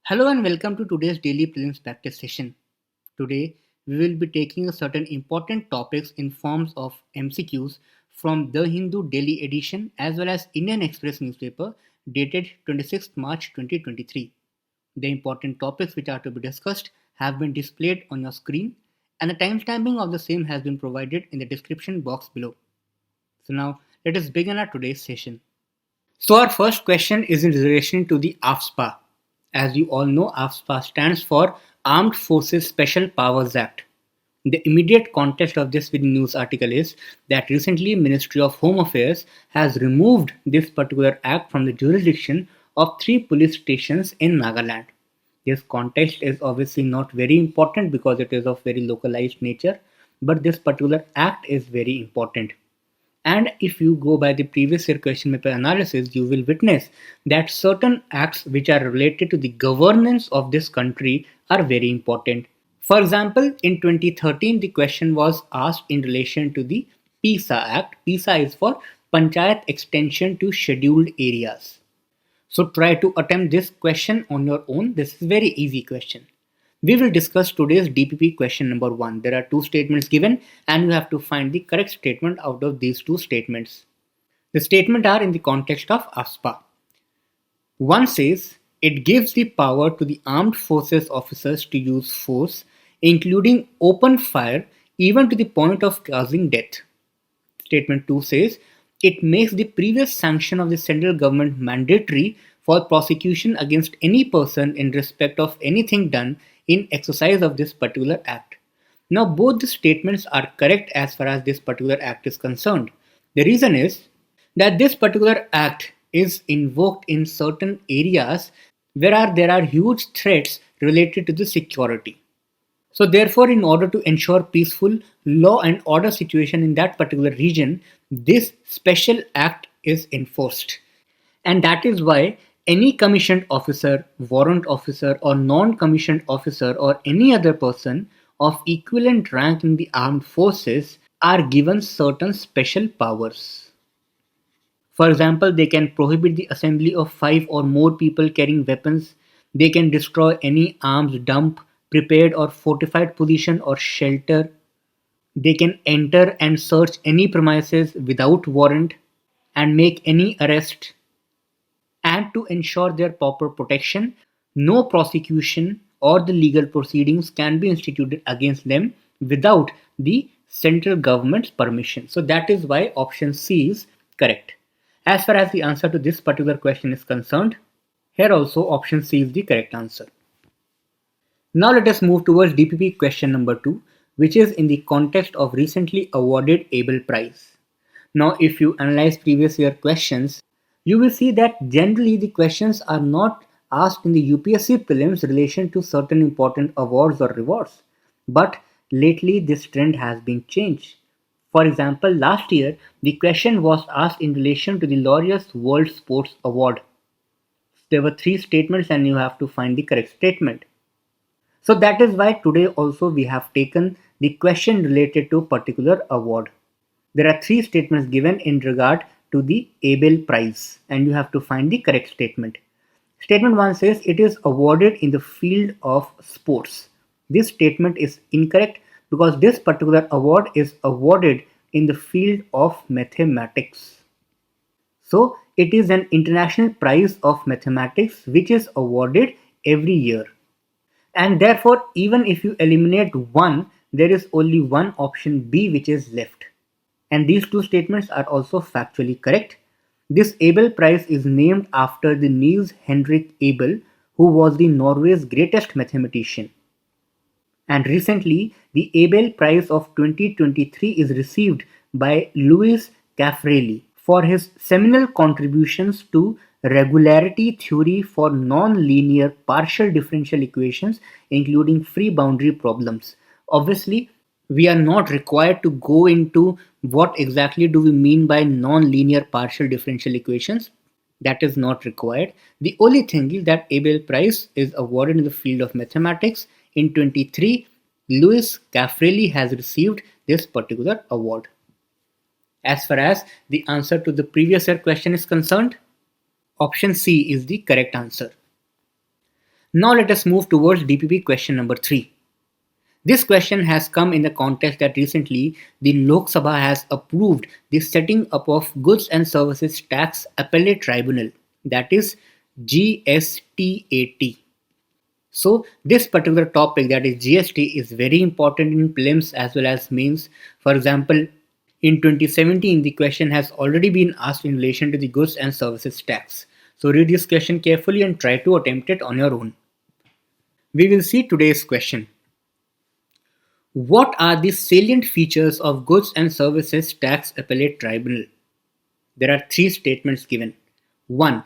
Hello and welcome to today's Daily Prelims Practice session. Today, we will be taking certain important topics in forms of MCQs from The Hindu Daily Edition as well as Indian Express newspaper dated 26th March 2023. The important topics which are to be discussed have been displayed on your screen and the timestamping of the same has been provided in the description box below. So now, let us begin our today's session. So our first question is in relation to the AFSPA. As you all know, AFSPA stands for Armed Forces Special Powers Act. The immediate context of this news article is that recently Ministry of Home Affairs has removed this particular act from the jurisdiction of 3 police stations in Nagaland. This context is obviously not very important because it is of very localized nature, but this particular act is very important. And if you go by the previous year question paper analysis, you will witness that certain acts which are related to the governance of this country are very important. For example, in 2013, the question was asked in relation to the PISA Act. PISA is for Panchayat Extension to Scheduled Areas. So try to attempt this question on your own. This is a very easy question. We will discuss today's DPP question number 1. There are 2 statements given and you have to find the correct statement out of these 2 statements. The statements are in the context of AFSPA. 1 says, it gives the power to the armed forces officers to use force, including open fire, even to the point of causing death. Statement 2 says, it makes the previous sanction of the central government mandatory for prosecution against any person in respect of anything done in exercise of this particular act. Now both the statements are correct as far as this particular act is concerned. The reason is that this particular act is invoked in certain areas where there are huge threats related to the security. So therefore, in order to ensure peaceful law and order situation in that particular region, this special act is enforced. And that is why any commissioned officer, warrant officer or non-commissioned officer or any other person of equivalent rank in the armed forces are given certain special powers. For example, they can prohibit the assembly of 5 or more people carrying weapons. They can destroy any arms dump, prepared or fortified position or shelter. They can enter and search any premises without warrant and make any arrest. And to ensure their proper protection, no prosecution or the legal proceedings can be instituted against them without the central government's permission. So that is why option C is correct. As far as the answer to this particular question is concerned, here also option C is the correct answer. Now let us move towards DPP question number 2, which is in the context of recently awarded ABEL prize. Now if you analyze previous year questions, you will see that generally the questions are not asked in the UPSC Prelims relation to certain important awards or rewards. But lately this trend has been changed. For example, last year the question was asked in relation to the Laureus World Sports Award. There were 3 statements and you have to find the correct statement. So that is why today also we have taken the question related to particular award. There are 3 statements given in regard to the ABEL prize and you have to find the correct statement. Statement 1 says it is awarded in the field of sports. This statement is incorrect because this particular award is awarded in the field of mathematics. So it is an international prize of mathematics which is awarded every year. And therefore even if you eliminate 1, there is only one option B which is left. And these 2 statements are also factually correct. This ABEL prize is named after the Niels Henrik Abel, who was the Norway's greatest mathematician. And recently, the ABEL prize of 2023 is received by Louis Caffarelli for his seminal contributions to regularity theory for non-linear partial differential equations, including free boundary problems. Obviously, we are not required to go into what exactly do we mean by non-linear partial differential equations. That is not required. The only thing is that ABEL prize is awarded in the field of mathematics. In 23, Louis Caffarelli has received this particular award. As far as the answer to the previous year question is concerned, option C is the correct answer. Now let us move towards DPP question number 3. This question has come in the context that recently the Lok Sabha has approved the setting up of Goods and Services Tax Appellate Tribunal, that is GSTAT. So this particular topic, that is GST, is very important in prelims as well as mains. For example, in 2017 the question has already been asked in relation to the goods and services tax. So read this question carefully and try to attempt it on your own. We will see today's question. What are the salient features of Goods and Services Tax Appellate Tribunal? There are 3 statements given. 1.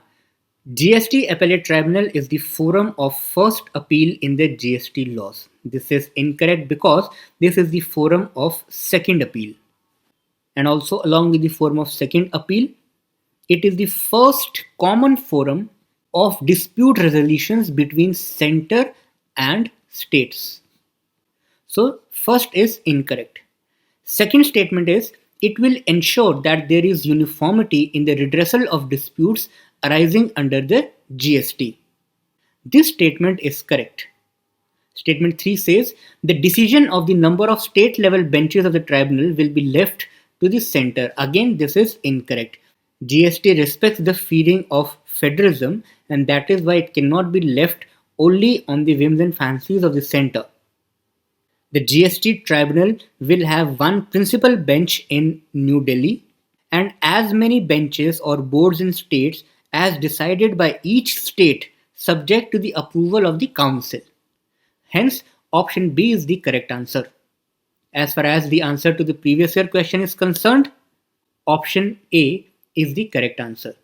GST Appellate Tribunal is the forum of first appeal in the GST laws. This is incorrect because this is the forum of second appeal. And also along with the forum of second appeal, it is the first common forum of dispute resolutions between center and states. So first is incorrect. Second statement is it will ensure that there is uniformity in the redressal of disputes arising under the GST. This statement is correct. Statement 3 says the decision of the number of state level benches of the tribunal will be left to the center. Again, this is incorrect. GST respects the feeling of federalism, and that is why it cannot be left only on the whims and fancies of the center. The GST tribunal will have one principal bench in New Delhi and as many benches or boards in states as decided by each state subject to the approval of the council. Hence, option B is the correct answer. As far as the answer to the previous year question is concerned, option A is the correct answer.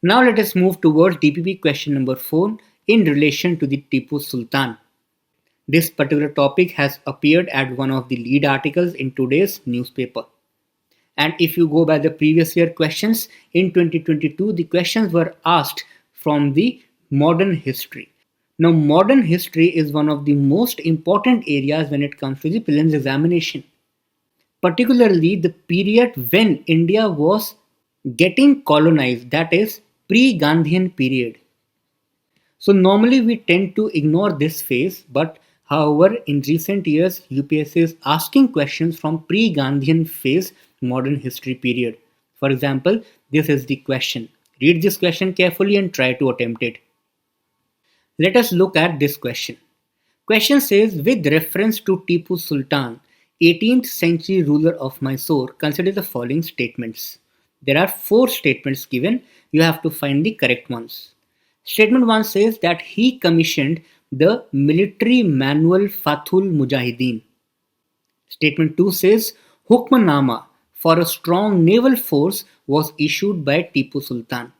Now let us move towards DPP question number 4 in relation to the Tipu Sultan. This particular topic has appeared at one of the lead articles in today's newspaper. And if you go by the previous year questions, in 2022 the questions were asked from the modern history. Now modern history is one of the most important areas when it comes to the prelims examination. Particularly the period when India was getting colonized, that is pre-Gandhian period. So normally we tend to ignore this phase, but however, in recent years, UPSC is asking questions from pre-Gandhian phase modern history period. For example, this is the question. Read this question carefully and try to attempt it. Let us look at this question. Question says, with reference to Tipu Sultan, 18th century ruler of Mysore, consider the following statements. There are 4 statements given. You have to find the correct ones. Statement 1 says that he commissioned the military manual Fathul Mujahideen. Statement 2 says Hukmnama for a strong naval force was issued by Tipu Sultan.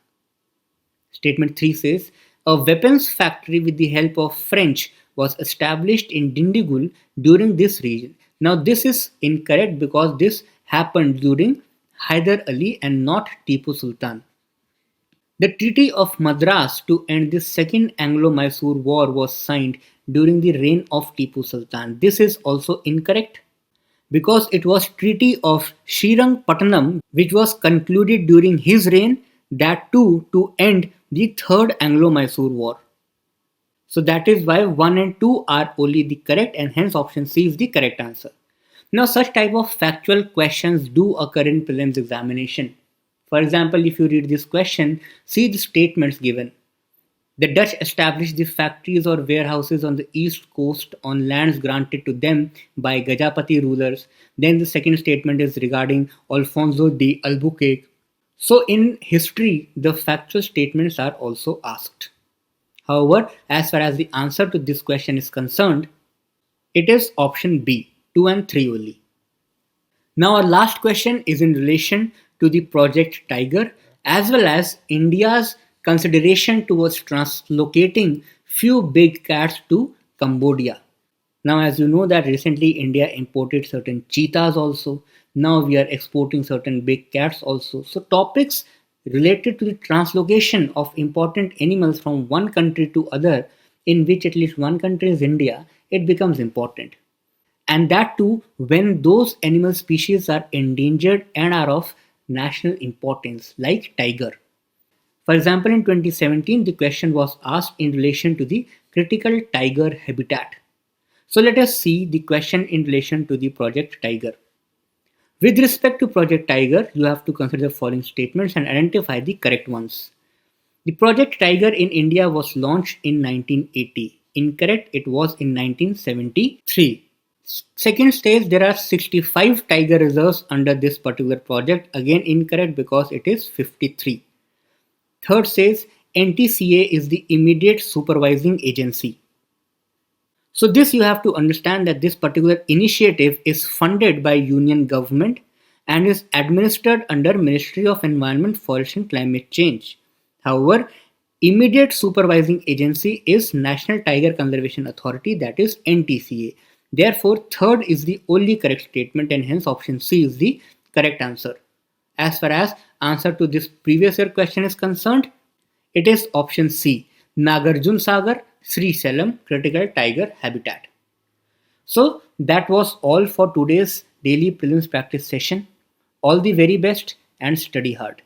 Statement 3 says a weapons factory with the help of French was established in Dindigul during this region. Now this is incorrect because this happened during Hyder Ali and not Tipu Sultan. The Treaty of Madras to end the Second Anglo-Mysore War was signed during the reign of Tipu Sultan. This is also incorrect because it was Treaty of Srirangpatnam which was concluded during his reign, that too to end the Third Anglo-Mysore War. So that is why 1 and 2 are only the correct, and hence option C is the correct answer. Now such type of factual questions do occur in prelims examination. For example, if you read this question, see the statements given. The Dutch established the factories or warehouses on the east coast on lands granted to them by Gajapati rulers. Then the second statement is regarding Alfonso de Albuquerque. So in history, the factual statements are also asked. However, as far as the answer to this question is concerned, it is option B, 2 and 3 only. Now our last question is in relation to the Project Tiger as well as India's consideration towards translocating few big cats to Cambodia. Now as you know that recently India imported certain cheetahs also. Now we are exporting certain big cats also. So topics related to the translocation of important animals from one country to other, in which at least one country is India, it becomes important. And that too when those animal species are endangered and are of national importance, like tiger. For example, in 2017, the question was asked in relation to the critical tiger habitat. So let us see the question in relation to the Project Tiger. With respect to Project Tiger, you have to consider the following statements and identify the correct ones. The Project Tiger in India was launched in 1980. Incorrect, it was in 1973. Second says there are 65 tiger reserves under this particular project. Again incorrect because it is 53. Third says NTCA is the immediate supervising agency. So this you have to understand that this particular initiative is funded by Union government and is administered under Ministry of Environment, Forest and Climate Change. However, immediate supervising agency is National Tiger Conservation Authority, that is NTCA. Therefore, third is the only correct statement and hence option C is the correct answer. As far as answer to this previous year question is concerned, it is option C, Nagarjun Sagar, Sri Salem Critical Tiger Habitat. So that was all for today's daily prelims practice session. All the very best and study hard.